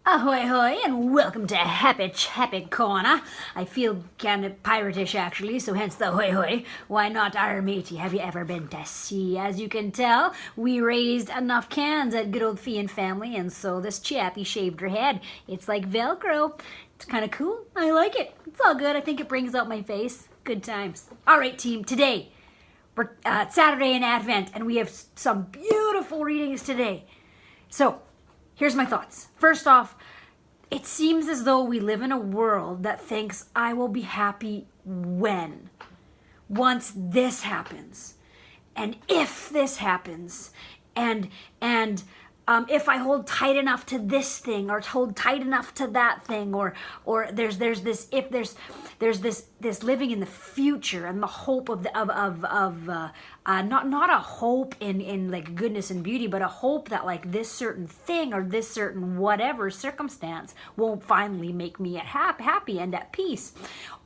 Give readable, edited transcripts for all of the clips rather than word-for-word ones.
Ahoy hoy and welcome to Chappy Corner. I feel kind of piratish actually, so hence the hoy hoy. Why not our matey? Have you ever been to sea? As you can tell, we raised enough cans at good old Fee and Family, and so this chappy shaved her head. It's like Velcro. It's kind of cool. I like it. It's all good. I think it brings out my face. Good times. All right, team. Today, we're Saturday in Advent, and we have some beautiful readings today. So, here's my thoughts. First off, it seems as though we live in a world that thinks I will be happy once this happens, and if this happens, and if I hold tight enough to this thing, or hold tight enough to that thing, or there's this living in the future and the hope of not a hope in like goodness and beauty, but a hope that like this certain thing or this certain whatever circumstance will finally make me happy and at peace.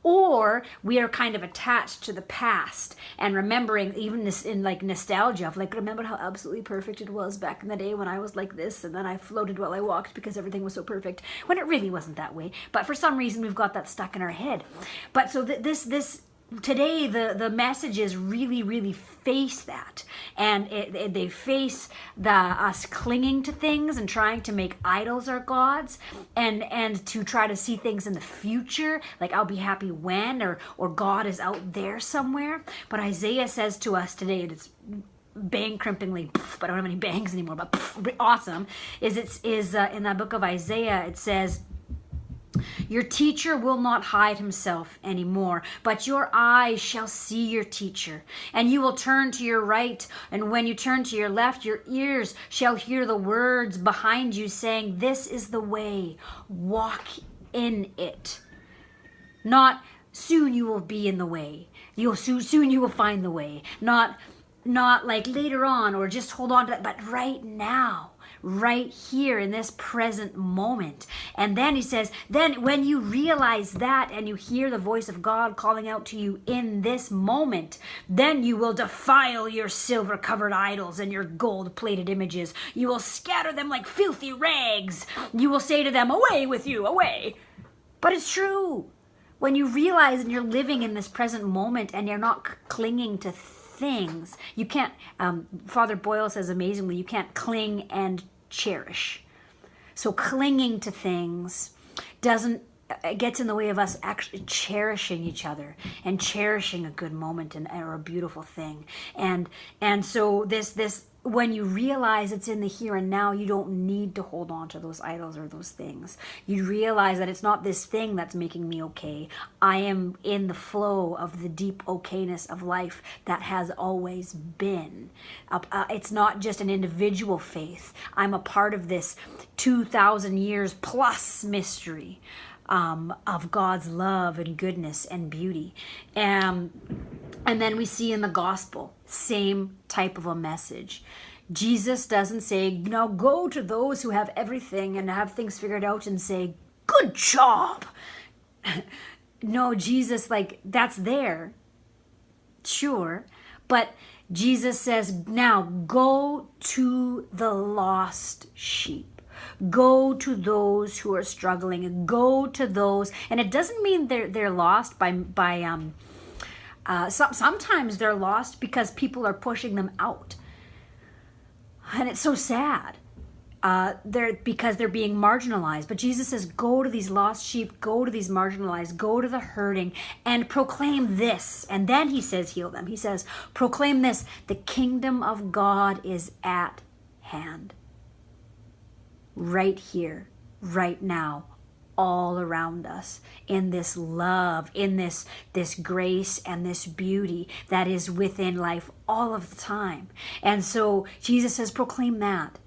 Or we are kind of attached to the past and remembering even this in like nostalgia of like, remember how absolutely perfect it was back in the day when I was like this and then I floated while I walked because everything was so perfect, when it really wasn't that way. But for some reason we've got that stuck in our head. But so this today the messages really face that, and they face us clinging to things and trying to make idols our gods, and to try to see things in the future like I'll be happy when, or God is out there somewhere. But Isaiah says to us today, and it's bang crimpingly, but I don't have any bangs anymore, but awesome, is in that book of Isaiah, it says, your teacher will not hide himself anymore, but your eyes shall see your teacher. And you will turn to your right, and when you turn to your left, your ears shall hear the words behind you saying, this is the way, walk in it. Not soon you will be in the way. Soon you will find the way. Not like later on, or just hold on to that, but right now. Right here in this present moment. And then he says, then when you realize that and you hear the voice of God calling out to you in this moment, then you will defile your silver covered idols and your gold plated images. You will scatter them like filthy rags. You will say to them, away with you, away. But it's true. When you realize and you're living in this present moment and you're not clinging to things, you can't, Father Boyle says amazingly, you can't cling and cherish. So clinging to things it gets in the way of us actually cherishing each other and cherishing a good moment or a beautiful thing. And so this when you realize it's in the here and now, you don't need to hold on to those idols or those things. You realize that it's not this thing that's making me okay. I am in the flow of the deep okayness of life that has always been. It's not just an individual faith. I'm a part of this 2,000 years plus mystery of God's love and goodness and beauty. And then we see in the gospel, same type of a message. Jesus doesn't say, now go to those who have everything and have things figured out and say, good job. No, Jesus, like, that's there. Sure. But Jesus says, now go to the lost sheep. Go to those who are struggling. Go to those, and it doesn't mean they're lost sometimes they're lost because people are pushing them out, and it's so sad. Because they're being marginalized. But Jesus says, go to these lost sheep, go to these marginalized, go to the hurting, and proclaim this. And then he says, heal them. He says, proclaim this: the kingdom of God is at hand. Right here, right now, all around us, in this love, in this grace and this beauty that is within life all of the time. And so Jesus says, proclaim that.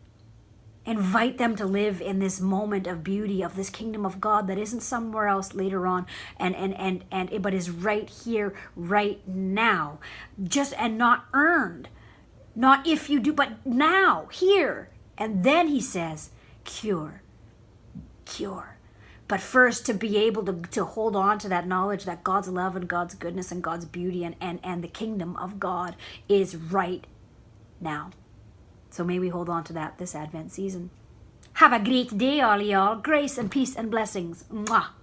Invite them to live in this moment of beauty, of this kingdom of God that isn't somewhere else later on, but is right here, right now. And not earned. Not if you do, but now, here. And then he says, cure. But first, to be able to hold on to that knowledge that God's love and God's goodness and God's beauty and the kingdom of God is right now. So may we hold on to that this Advent season. Have a great day, all y'all. Grace and peace and blessings. Mwah.